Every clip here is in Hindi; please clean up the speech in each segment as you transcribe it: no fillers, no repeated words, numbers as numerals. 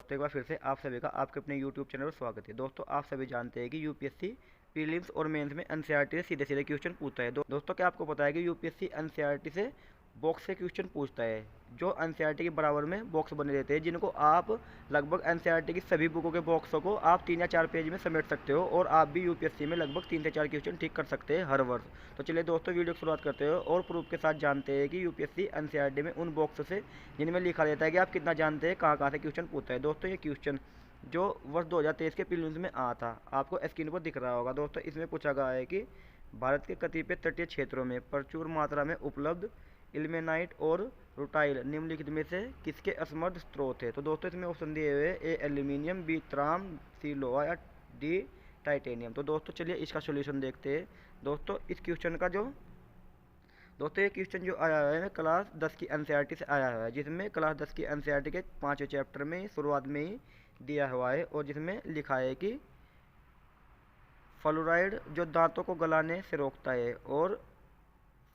दोस्तों एक बार फिर से आप सभी का आपके अपने यूट्यूब चैनल पर स्वागत है। दोस्तों आप सभी जानते हैं कि यूपीएससी प्रीलिम्स और मेंस में एनसीईआरटी से सीधे सीधे क्वेश्चन पूछता है। दोस्तों क्या आपको पता है कि यूपीएससी एनसीईआरटी से बॉक्स से क्वेश्चन पूछता है, जो एनसीईआरटी के बराबर में बॉक्स बने रहते हैं, जिनको आप लगभग एनसीईआरटी की सभी बुकों के बॉक्सों को आप 3 या 4 पेज में समेट सकते हो और आप भी यूपीएससी में लगभग 3 से 4 क्वेश्चन ठीक कर सकते हैं हर वर्ष। तो चलिए दोस्तों वीडियो की शुरुआत करते हो और प्रूफ के साथ जानते हैं कि यूपीएससी एनसीईआरटी में उन बॉक्स से जिनमें लिखा रहता है कि आप कितना जानते हैं कहाँ कहाँ से क्वेश्चन पूछता है। दोस्तों ये क्वेश्चन जो वर्ष 2023 के प्रीलिम्स में आया था, आपको स्क्रीन पर दिख रहा होगा। दोस्तों इसमें पूछा गया है कि भारत के कतिपय तटीय क्षेत्रों में प्रचुर मात्रा में उपलब्ध इल्मेनाइट और रूटाइल निम्नलिखित में से किसके असमर्थ स्रोत है। तो दोस्तों इसमें ऑप्शन दिए हुए ए एल्यूमिनियम, बी त्राम, सी लोहा या डी टाइटेनियम। तो दोस्तों चलिए इसका सोल्यूशन देखते हैं। दोस्तों इस क्वेश्चन का दोस्तों ये क्वेश्चन जो आया है क्लास 10 की एनसीईआरटी से आया हुआ है, जिसमें क्लास 10 की एनसीईआरटी के 5वें चैप्टर में शुरुआत में ही दिया हुआ है और जिसमें लिखा है कि फ्लोराइड जो दांतों को गलाने से रोकता है और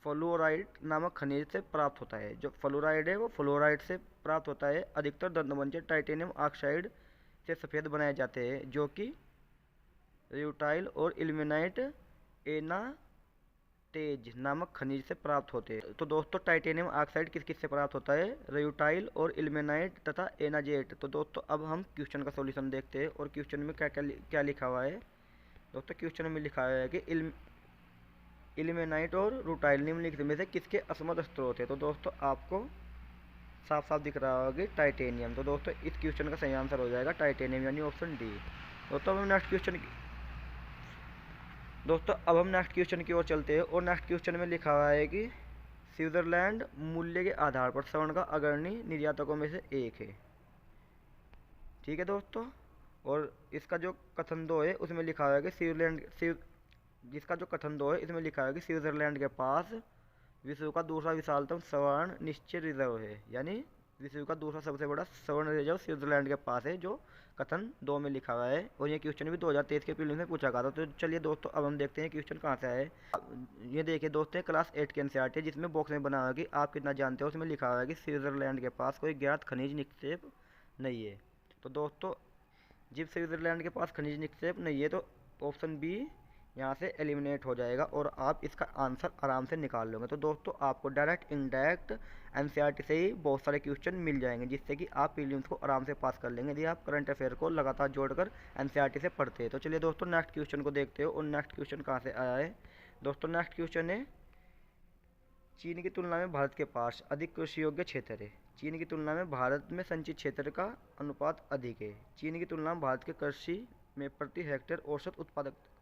फ्लोराइड नामक खनिज से प्राप्त होता है। जो फ्लोराइड है वो फ्लोराइड से प्राप्त होता है। अधिकतर दंतमंजन टाइटेनियम ऑक्साइड से सफ़ेद बनाए जाते हैं, जो कि रूटाइल और इल्मेनाइट एनाटेज नामक खनिज से प्राप्त होते हैं। तो दोस्तों टाइटेनियम ऑक्साइड किस किस से प्राप्त होता है? रूटाइल और इल्मेनाइट तथा एनाजेट। तो दोस्तों अब हम क्वेश्चन का सॉल्यूशन देखते हैं और क्वेश्चन में क्या क्या क्या लिखा हुआ है। दोस्तों क्वेश्चन में लिखा हुआ है कि इल्मेनाइट और रूटाइल निम्नलिखित में से किसके असमर्थ स्रोत है। तो दोस्तों आपको साफ साफ दिख रहा होगा कि टाइटेनियम। तो दोस्तों इस क्वेश्चन का सही आंसर हो जाएगा टाइटेनियम, यानी ऑप्शन डी। दोस्तों हम नेक्स्ट क्वेश्चन की ओर चलते हैं और नेक्स्ट क्वेश्चन में लिखा हुआ है कि स्विट्जरलैंड मूल्य के आधार पर स्वर्ण का अग्रणी निर्यातकों में से एक है। ठीक है दोस्तों, और इसका जो कथन दो है उसमें लिखा हुआ है कि इसमें लिखा है कि स्विट्जरलैंड के पास विश्व का दूसरा विशालतम स्वर्ण निश्चय रिजर्व है, यानी विश्व का दूसरा सबसे बड़ा स्वर्ण रिजर्व स्विट्जरलैंड के पास है, जो कथन 2 में लिखा हुआ है। और ये क्वेश्चन भी 2023 के प्रीलिम्स में पूछा गया था। तो चलिए दोस्तों अब हम देखते हैं क्वेश्चन कहाँ से आए। ये देखिए दोस्तों क्लास 8 के एनसीईआरटी है, जिसमें बॉक्स में बना हुआ है कि आप कितना जानते हो। उसमें लिखा हुआ है कि स्विट्जरलैंड के पास कोई ज्ञात खनिज निक्षेप नहीं है। तो दोस्तों जब स्विट्जरलैंड के पास खनिज निक्षेप नहीं है तो ऑप्शन बी यहाँ से एलिमिनेट हो जाएगा और आप इसका आंसर आराम से निकाल लोगे। तो दोस्तों आपको डायरेक्ट इनडायरेक्ट एनसीईआरटी से ही बहुत सारे क्वेश्चन मिल जाएंगे, जिससे कि आप प्रीलिम्स को आराम से पास कर लेंगे यदि आप करंट अफेयर को लगातार जोड़कर एनसीईआरटी से पढ़ते हैं। तो चलिए दोस्तों नेक्स्ट क्वेश्चन को देखते हो और नेक्स्ट क्वेश्चन कहाँ से आया है। दोस्तों नेक्स्ट क्वेश्चन है, चीन की तुलना में भारत के पास अधिक कृषि योग्य क्षेत्र है। चीन की तुलना में भारत में संचित क्षेत्र का अनुपात अधिक है। चीन की तुलना में भारत के कृषि में प्रति हेक्टेयर औसत उत्पादकता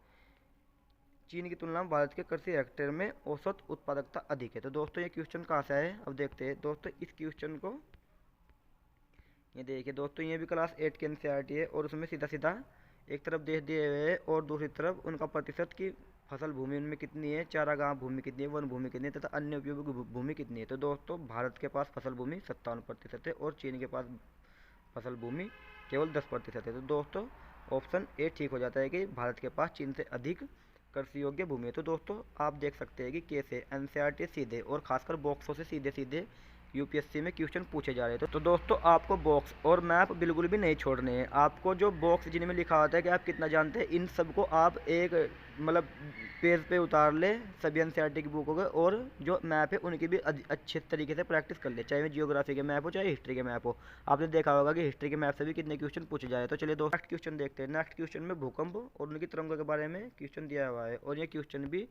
चीन की तुलना में भारत के कृषि हेक्टेयर में औसत उत्पादकता अधिक है। तो दोस्तों ये क्वेश्चन कहाँ से आए अब देखते हैं। दोस्तों इस क्वेश्चन को ये देखिए दोस्तों, ये भी क्लास 8 के एनसीईआरटी है और उसमें सीधा सीधा एक तरफ देश दिए हुए है और दूसरी तरफ उनका प्रतिशत की फसल भूमि उनमें कितनी है, चारागाह भूमि कितनी है, वन भूमि कितनी है तथा अन्य उपयोगी भूमि कितनी है। तो दोस्तों भारत के पास फसल भूमि 57% है और चीन के पास फसल भूमि केवल 10% है। तो दोस्तों ऑप्शन ए ठीक हो जाता है कि भारत के पास चीन से अधिक कृषि योग्य भूमि है। तो दोस्तों आप देख सकते हैं कि कैसे एनसीईआरटी सीधे और खासकर बॉक्सों से सीधे सीधे यूपीएससी में क्वेश्चन पूछे जा रहे थे। तो दोस्तों आपको बॉक्स और मैप बिल्कुल भी नहीं छोड़ने हैं। आपको जो बॉक्स जिनमें लिखा होता है कि आप कितना जानते हैं, इन सबको आप एक मतलब पेज पे उतार ले सभी एनसीईआरटी की बुकों के, और जो मैप है उनकी भी अच्छे तरीके से प्रैक्टिस कर ले, चाहे वो जियोग्राफी के मैप हो चाहे हिस्ट्री के मैप हो। आपने देखा होगा कि हिस्ट्री के मैप से भी कितने क्वेश्चन पूछे जाए। तो चलिए दोस्तों नेक्स्ट क्वेश्चन देखते हैं। नेक्स्ट क्वेश्चन में भूकंप और उनकी तरंगों के बारे में क्वेश्चन दिया हुआ है और ये क्वेश्चन भी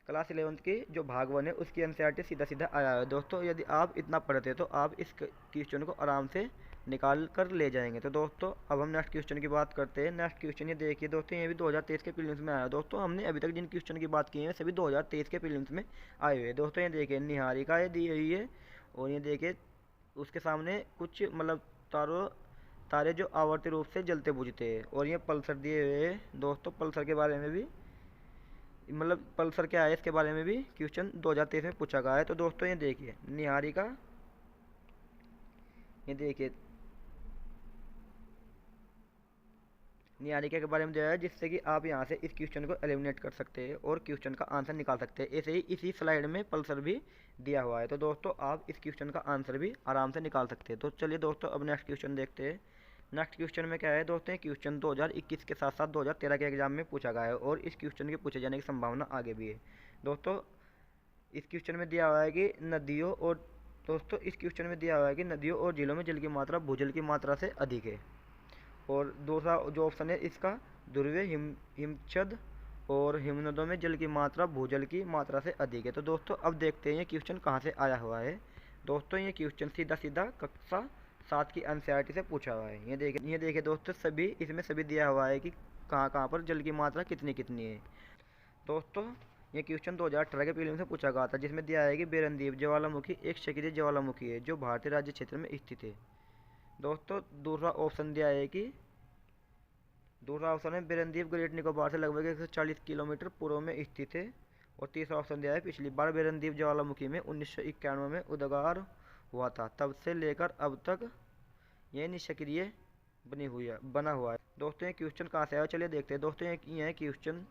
क्लास 11 की जो भाग 1 है उसकी एनसीईआरटी सीधा सीधा आया है। दोस्तों यदि आप इतना पढ़ते तो आप इस क्वेश्चन को आराम से निकाल कर ले जाएंगे। तो दोस्तों अब हम नेक्स्ट क्वेश्चन की बात करते हैं। नेक्स्ट क्वेश्चन ये देखिए दोस्तों, ये भी 2023 के प्रीलिम्स में आया है। दोस्तों हमने अभी तक जिन क्वेश्चन की बात की है सभी 2023 के प्रीलिम्स में आए हुए हैं। दोस्तों ये देखिए निहारिका ये दी हुई है और ये देखिए उसके सामने कुछ मतलब तारे जो आवर्ती रूप से जलते बुझते हैं और ये पल्सर दिए हुए हैं। दोस्तों पल्सर के बारे में भी मतलब पल्सर क्या है इसके बारे में भी क्वेश्चन 2023 में पूछा गया है। तो दोस्तों ये देखिए निहारिका, ये देखिए निहारिका के बारे में दिया है, जिससे कि आप यहाँ से इस क्वेश्चन को एलिमिनेट कर सकते हैं और क्वेश्चन का आंसर निकाल सकते हैं। ऐसे ही इसी स्लाइड में पल्सर भी दिया हुआ है। तो दोस्तों आप इस क्वेश्चन का आंसर भी आराम से निकाल सकते हैं। तो चलिए दोस्तों अब नेक्स्ट क्वेश्चन देखते हैं। नेक्स्ट क्वेश्चन में क्या है दोस्तों, ये क्वेश्चन 2021 के साथ साथ 2013 के एग्जाम में पूछा गया है और इस क्वेश्चन के पूछे जाने की संभावना आगे भी है। दोस्तों इस क्वेश्चन में दिया हुआ है कि नदियों और नदियों और झीलों में जल की मात्रा भूजल की मात्रा से अधिक है। और दूसरा जो ऑप्शन है इसका, ध्रुवीय हिमछद और हिमनदों में जल की मात्रा भूजल की मात्रा से अधिक है। तो दोस्तों अब देखते हैं ये क्वेश्चन कहाँ से आया हुआ है। दोस्तों ये क्वेश्चन सीधा सीधा कक्षा 7 की एनसीईआरटी से पूछा हुआ है। ये देखिए दोस्तों, इसमें सभी दिया हुआ है कि कहाँ कहाँ पर जल की मात्रा कितनी कितनी है। दोस्तों ये क्वेश्चन 2018 के प्रीलिम्स में पूछा गया था, जिसमें दिया है कि बेरनदीव ज्वालामुखी एक सक्रिय ज्वालामुखी है जो भारतीय राज्य क्षेत्र में स्थित है। दोस्तों दूसरा ऑप्शन है बेरनदीव ग्रेट निकोबार से लगभग 140 किलोमीटर पूर्व में स्थित है। और तीसरा ऑप्शन दिया है पिछली बार बेरनदीव ज्वालामुखी में 1991 में उद्गार हुआ था, तब से लेकर अब तक यह निष्क्रिय बना हुआ है। दोस्तों ये क्वेश्चन कहाँ से आया, चलिए देखते हैं। दोस्तों ये क्वेश्चन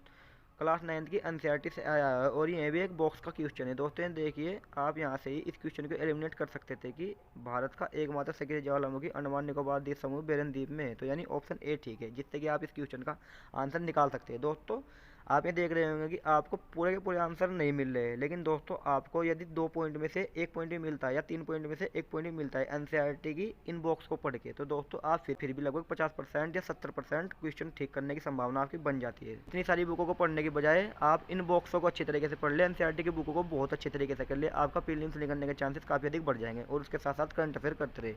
क्लास 9 की एनसीईआरटी से आया है और ये भी एक बॉक्स का क्वेश्चन है। दोस्तों देखिए, आप यहाँ से ही इस क्वेश्चन को एलिमिनेट कर सकते थे कि भारत का एकमात्र सक्रिय ज्वालामुखी अंडमान निकोबार द्वीप समूह बेरन द्वीप में है, तो यानी ऑप्शन ए ठीक है, जिससे कि आप इस क्वेश्चन का आंसर निकाल सकते हैं। दोस्तों आप ये देख रहे होंगे कि आपको पूरे के पूरे आंसर नहीं मिल रहे हैं, लेकिन दोस्तों आपको यदि 2 पॉइंट में से 1 पॉइंट भी मिलता है या 3 पॉइंट में से 1 पॉइंट भी मिलता है एनसीईआरटी की इन बॉक्स को पढ़ के, तो दोस्तों आप फिर भी लगभग 50% या 70% क्वेश्चन ठीक करने की संभावना आपकी बन जाती है। इतनी सारी बुकों को पढ़ने की बजाय आप इन बॉक्सों को अच्छी तरीके से पढ़ ले, एनसीईआरटी की बुकों को बहुत अच्छे तरीके से कर ले, आपका प्रीलिम्स निकलने के चांसेस काफ़ी अधिक बढ़ जाएंगे और उसके साथ साथ करंट अफेयर करते रहे।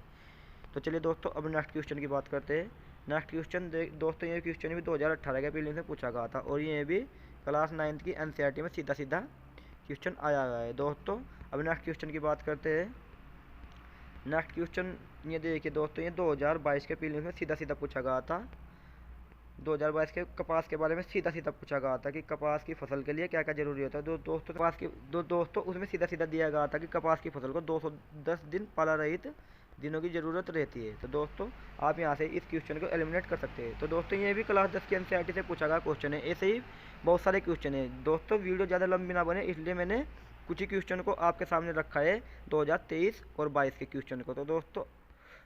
तो चलिए दोस्तों अब नेक्स्ट क्वेश्चन की बात करते हैं। नेक्स्ट क्वेश्चन दोस्तों ये क्वेश्चन भी 2018 के प्रीलिम्स में पूछा गया था और ये भी क्लास 9 की एनसीईआरटी में सीधा सीधा क्वेश्चन आया हुआ है। दोस्तों अब नेक्स्ट क्वेश्चन की बात करते हैं। नेक्स्ट क्वेश्चन ये देखिए दोस्तों, ये 2022 के प्रीलिम्स में सीधा सीधा पूछा गया था। 2022 के कपास के बारे में सीधा सीधा पूछा गया था कि कपास की फसल के लिए क्या क्या जरूरी होता है। दोस्तों उसमें सीधा सीधा दिया गया था कि कपास की फसल को 210 दिन पाला रहित दिनों की ज़रूरत रहती है। तो दोस्तों आप यहाँ से इस क्वेश्चन को एलिमिनेट कर सकते हैं। तो दोस्तों ये भी क्लास 10 की एनसीईआरटी से पूछा गया क्वेश्चन है। ऐसे ही बहुत सारे क्वेश्चन है। दोस्तों वीडियो ज़्यादा लंबी ना बने, इसलिए मैंने कुछ ही क्वेश्चन को आपके सामने रखा है 2023 और 22 के क्वेश्चन को। तो दोस्तों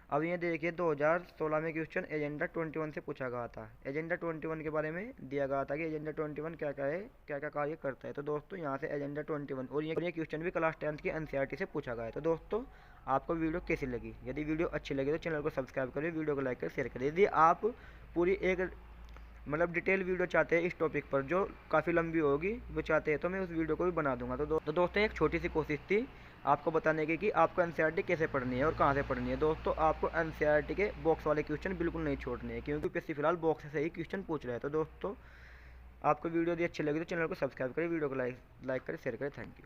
अब ये देखिए 2016 में क्वेश्चन एजेंडा 21 से पूछा गया था। एजेंडा 21 के बारे में दिया गया था कि एजेंडा 21 क्या क्या है, क्या क्या कार्य करता है। तो दोस्तों यहाँ से एजेंडा 21 और ये क्वेश्चन भी क्लास 10 की एनसीईआरटी से पूछा गया है। तो दोस्तों आपको वीडियो कैसी लगी, यदि वीडियो अच्छी लगी तो चैनल को सब्सक्राइब करिए, वीडियो को लाइक कर शेयर करिए। यदि आप पूरी एक डिटेल वीडियो चाहते हैं इस टॉपिक पर जो काफ़ी लंबी होगी, वो चाहते हैं तो मैं उस वीडियो को भी बना दूंगा। तो दोस्तों एक छोटी सी कोशिश थी आपको बताने की कि आपको एनसीईआरटी कैसे पढ़नी है और कहाँ से पढ़नी है। दोस्तों आपको एनसीईआरटी के बॉक्स वाले क्वेश्चन बिल्कुल नहीं छोड़ने हैं, क्योंकि यूपीएससी फिलहाल बॉक्स से ही क्वेश्चन पूछ रहा है। तो दोस्तों आपको वीडियो यदि अच्छी लगी तो चैनल को सब्सक्राइब करें, वीडियो को लाइक करें, शेयर करें। Thank you.